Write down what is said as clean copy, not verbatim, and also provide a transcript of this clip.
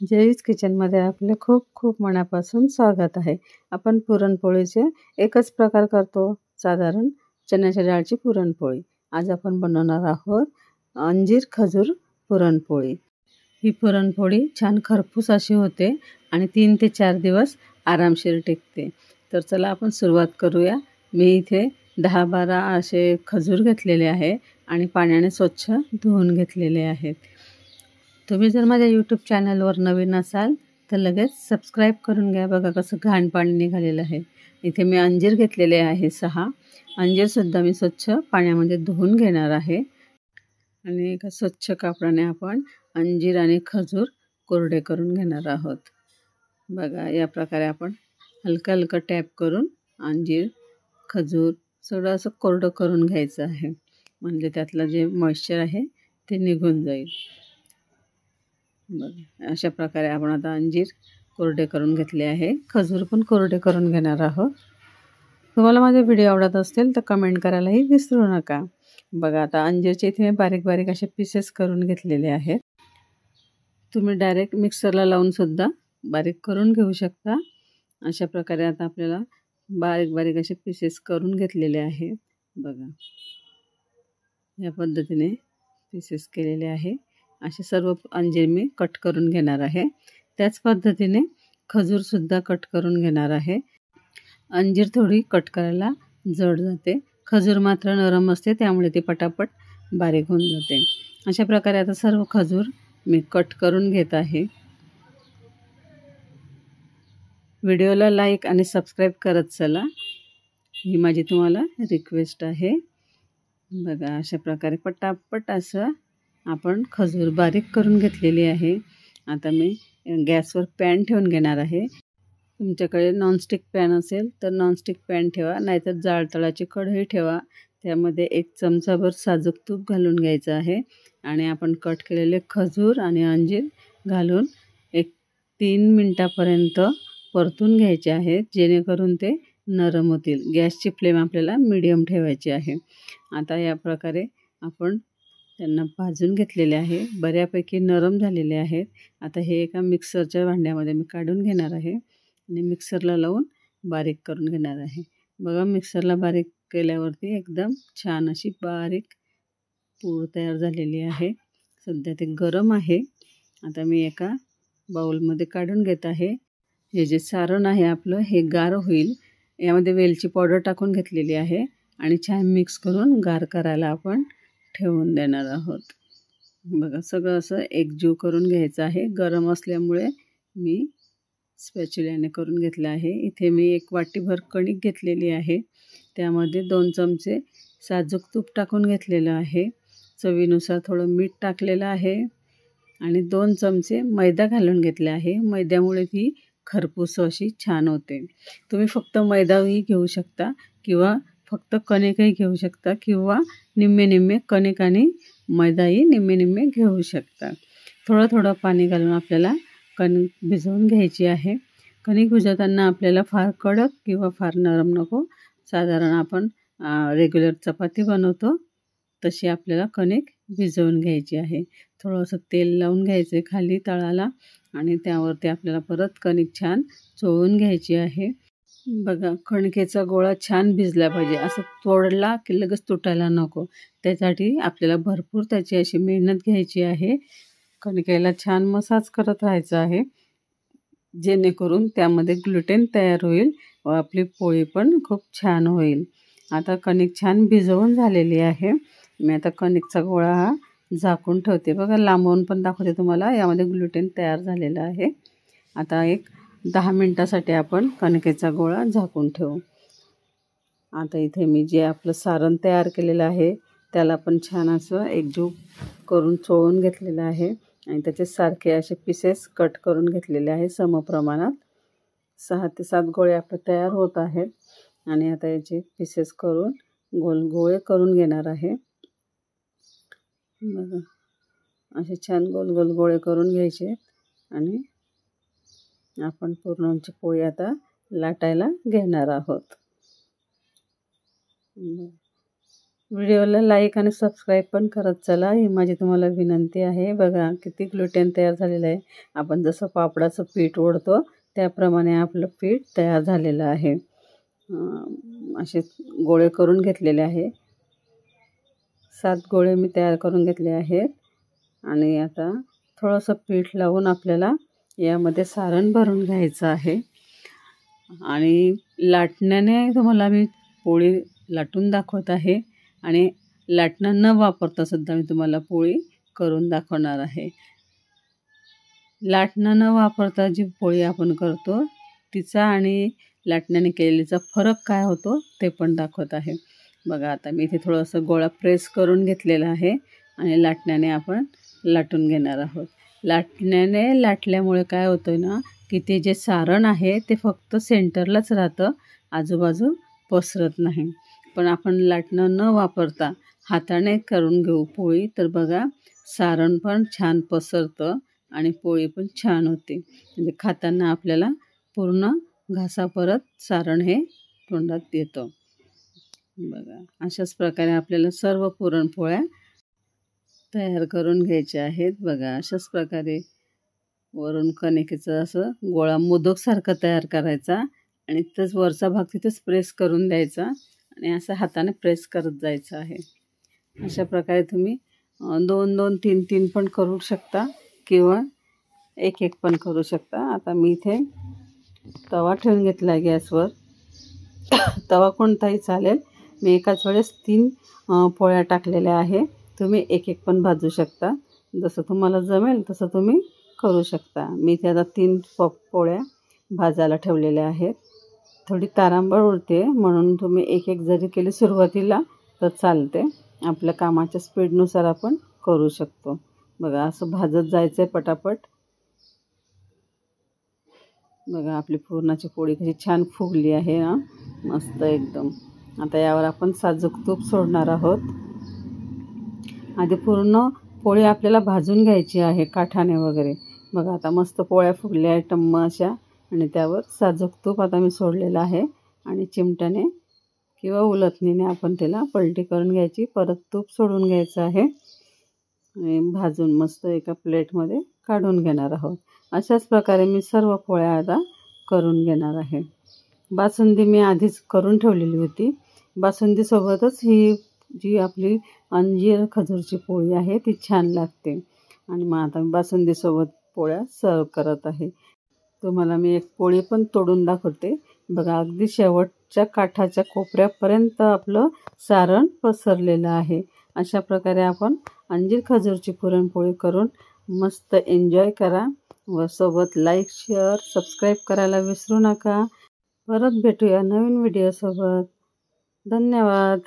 जयच किचनमध्ये आपले खूप खूप मनापासून स्वागत आहे. आपण पुरणपोळीचे एकच प्रकार करतो, साधारण चण्याच्या डाळची पुरणपोळी. आज आपण बनवणार आहोत अंजीर खजूर पुरणपोळी. ही पुरणपोळी छान खरपूस अशी होते आणि 3 ते 4 दिवस आरामशीर टिकते. तर चला आपण सुरुवात करूया. मी इथे 10-12 असे खजूर घेतलेले आहे आणि पाण्याने स्वच्छ धुवून घेतलेले आहेत. तुम्ही जर माझ्या यूट्यूब चॅनलवर नवीन असाल तर लगेच सबस्क्राईब करून घ्या. बघा कसं घाण पाणी निघालेलं आहे. इथे मी अंजीर घेतलेले आहे 6. अंजीरसुद्धा मी स्वच्छ पाण्यामध्ये धुवून घेणार आहे आणि एका स्वच्छ कापडाने आपण अंजीर आणि खजूर कोरडे करून घेणार आहोत. बघा या प्रकारे आपण हलकं हलकं टॅप करून अंजीर खजूर सगळं असं कोरडं करून घ्यायचं आहे, म्हणजे त्यातलं जे मॉइश्चर आहे ते निघून जाईल. बघा अशा प्रकारे आपण आता अंजीर कोरडे करून घेतले आहे. खजूर पण कोरडे करून घेणार आहोत. तुम्हाला माझे व्हिडिओ आवडत असतील तर कमेंट करायलाही विसरू नका. बघा आता अंजीरचे इथे बारीक बारीक असे पीसेस करून घेतलेले आहेत. तुम्ही डायरेक्ट मिक्सरला लावून सुद्धा बारीक करून घेऊ शकता. अशा प्रकारे आता आपल्याला बारीक बारीक असे पीसेस करून घेतलेले आहेत. बघा या पद्धतीने पीसेस केलेले आहे. असे सर्व अंजीर मी कट करून घेणार आहे. त्याच पद्धतीने खजूरसुद्धा कट करून घेणार आहे. अंजीर थोडी कट करायला जड जाते, खजूर मात्र नरम असते, त्यामुळे ती पटापट बारीक होऊन जाते. अशा प्रकारे आता सर्व खजूर मी कट करून घेत आहे. व्हिडिओला लाईक आणि सबस्क्राईब करत चला, ही माझी तुम्हाला रिक्वेस्ट आहे. बघा अशा प्रकारे पटापट असं आपण खजूर बारीक करून घेतलेली आहे. आता मी गॅसवर पॅन ठेवून घेणार आहे. तुमच्याकडे नॉनस्टिक पॅन असेल तर नॉनस्टिक पॅन ठेवा, नाहीतर जाड तळाची कढई ठेवा. त्यामध्ये 1 चमचाभर साजूक तूप घालून घ्यायचं आहे आणि आपण कट केलेले खजूर आणि अंजीर घालून 3 मिनटापर्यंत परतून घ्यायचे आहेत, जेणेकरून ते नरम होतील. गॅसची फ्लेम आपल्याला मीडियम ठेवायची आहे. आता या प्रकारे आपण त्यांना भाजून घेतलेले आहे, बऱ्यापैकी नरम झालेले आहेत. आता हे एका मिक्सरच्या भांड्यामध्ये मी काढून घेणार आहे आणि मिक्सरला लावून बारीक करून घेणार आहे. बघा मिक्सरला बारीक केल्यावरती एकदम छान अशी बारीक पूड तयार झालेली आहे. सध्या ते गरम आहे. आता मी एका बाउलमध्ये काढून घेत आहे. हे जे सारण आहे आपलं हे गार होईल. यामध्ये वेलची पावडर टाकून घेतलेली आहे आणि छान मिक्स करून गार करायला आपण ठेवून देणार आहोत. बघा सगळं असं एकजीव करून घ्यायचं आहे. गरम असल्यामुळे मी स्पॅच्युल्याने करून घेतलं आहे. इथे मी 1 वाटीभर कणिक घेतलेली आहे. त्यामध्ये 2 चमचे साजूक तूप टाकून घेतलेलं आहे. चवीनुसार थोडं मीठ टाकलेलं आहे आणि 2 चमचे मैदा घालून घेतले आहे. मैद्यामुळे ती खरपूस अशी छान होते. तुम्ही फक्त मैदाही घेऊ शकता किंवा फक्त कणिकही घेऊ शकता किंवा निम्मे निम्मे कणिक आणि मैदाही निम्मे निम्मे घेऊ शकता. थोडं थोडं पाणी घालून आपल्याला कणिक भिजवून घ्यायची आहे. कणिक भिजवताना आपल्याला फार कडक किंवा फार नरम नको. साधारण आपण रेग्युलर चपाती बनवतो तशी आपल्याला कणिक भिजवून घ्यायची आहे. थोडंसं तेल लावून घ्यायचं आहे खाली तळाला आणि त्यावरती आपल्याला परत कणिक छान चोळून घ्यायची आहे. बघा कणकेचा गोळा छान भिजला पाहिजे, असं तोडला की लगेच तुटायला नको. त्यासाठी आपल्याला भरपूर त्याची अशी मेहनत घ्यायची आहे. कणकेला छान मसाज करत राहायचं आहे, जेणेकरून त्यामध्ये ग्लुटेन तयार होईल व आपली पोळी पण खूप छान होईल. आता कणिक छान भिजवून झालेली आहे. मी आता कणिकचा गोळा हा झाकून ठेवते. बघा लांबवून पण दाखवते तुम्हाला, यामध्ये ग्लुटेन तयार झालेलं आहे. आता 10 मिनटासाठी आपण कणकेचा गोळा झाकून ठेवू. आता इथे मी जे आपलं सारण तयार केलेलं आहे त्याला पण छान असं एकजीव करून चोळून घेतलेलं आहे आणि त्याचे सारखे असे पीसेस कट करून घेतलेले आहे समप्रमाणात. 6 ते 7 गोळे आपले तयार होत आहेत आणि आता याचे पीसेस करून गोल गोळे करून घेणार आहे. बघा असे छान गोल गोल गोळे करून घ्यायचे आणि आपण पुरणाची पोळी आता लाटायला घेणार आहोत. व्हिडिओला लाईक आणि सबस्क्राईब पण करत चला, ही माझी तुम्हाला विनंती आहे. बघा किती ग्लुटेन तयार झालेलं आहे. आपण जसं पापडाचं पीठ ओढतो त्याप्रमाणे आपलं पीठ तयार झालेलं आहे. असे गोळे करून घेतलेले आहे. 7 गोळे मी तयार करून घेतले आहेत. आणि आता थोडंसं पीठ लावून आपल्याला यामध्ये सारण भरून घ्यायचं आहे. आणि लाटण्याने तुम्हाला मी पोळी लाटून दाखवत आहे आणि लाटणं न वापरता सुद्धा मी तुम्हाला पोळी करून दाखवणार आहे. लाटणं न वापरता जी पोळी आपण करतो तिचा आणि लाटण्याने केलेलीचा फरक काय होतो ते पण दाखवत आहे. बघा आता मी इथे थोडंसं गोळा प्रेस करून घेतलेला आहे आणि लाटण्याने आपण लाटून घेणार आहोत. लाटण्याने लाटल्यामुळे काय होतं ना की ते जे सारण आहे ते फक्त सेंटरलाच राहतं, आजूबाजू पसरत नाही. पण आपण लाटणं न वापरता हाताने करून घेऊ पोळी तर बघा सारण पण छान पसरतं आणि पोळी पण छान होते. म्हणजे खाताना आपल्याला पूर्ण घासापरत सारण हे तोंडात येतं. बघा अशाच प्रकारे आपल्याला सर्व पुरणपोळ्या तयार करून घ्यायच्या आहेत. बघा अशाच प्रकारे वरून कणकेचं असं गोळा मोदकसारखं तयार करायचा आणि तिथंच वरचा भाग तिथेच प्रेस करून द्यायचा आणि असं हाताने प्रेस करत जायचं आहे. अशा प्रकारे तुम्ही 2-2, 3-3 पण करू शकता किंवा 1-1 पण करू शकता. आता मी इथे तवा ठेवून घेतला आहे गॅसवर. तवा कोणताही चालेल. मी एकाच वेळेस 3 पोळ्या टाकलेल्या आहे. तुम्ही 1-1 पण भाजू शकता. जसं तुम्हाला जमेल तसं तुम्ही करू शकता. मी इथे आता 3 पोळ्या भाजायला ठेवलेल्या आहेत. थोडी तारांबळ उडते म्हणून तुम्ही 1-1 जरी केली सुरुवातीला तर चालते. आपल्या कामाच्या स्पीडनुसार आपण करू शकतो. बघा असं भाजत जायचं आहे पटापट. बघा आपली पुरणाची पोळी कशी छान फुगली आहे ना, मस्त एकदम. आता यावर आपण साजूक तूप सोडणार आहोत. आधी पूर्ण पोळी आपल्याला भाजून घ्यायची आहे काठाने वगैरे. बघा आता मस्त पोळ्या फुगल्या आहे टम्म अशा आणि त्यावर साजूक तूप आता मी सोडलेलं आहे आणि चिमट्याने किंवा उलथणीने आपण त्याला पलटी करून घ्यायची. परत तूप सोडून घ्यायचं आहे आणि भाजून मस्त एका प्लेटमध्ये काढून घेणार आहोत. अशाच प्रकारे मी सर्व पोळ्या आता करून घेणार आहे. बासुंदी मी आधीच करून ठेवलेली होती. बासुंदीसोबतच ही जी आपली अंजीर खजूरची पोळी आहे ती छान लागते आणि मग आता मी बासुंदीसोबत पोळ्या सर्व करत आहे. तुम्हाला मी एक पोळी पण तोडून दाखवते. बघा अगदी शेवटच्या काठाच्या कोपऱ्यापर्यंत आपलं सारण पसरलेलं आहे. अशा प्रकारे आपण अंजीर खजूरची पुरणपोळी करून मस्त एन्जॉय करा व सोबत लाईक, शेअर, सबस्क्राईब करायला विसरू नका. परत भेटूया नवीन व्हिडिओसोबत. धन्यवाद.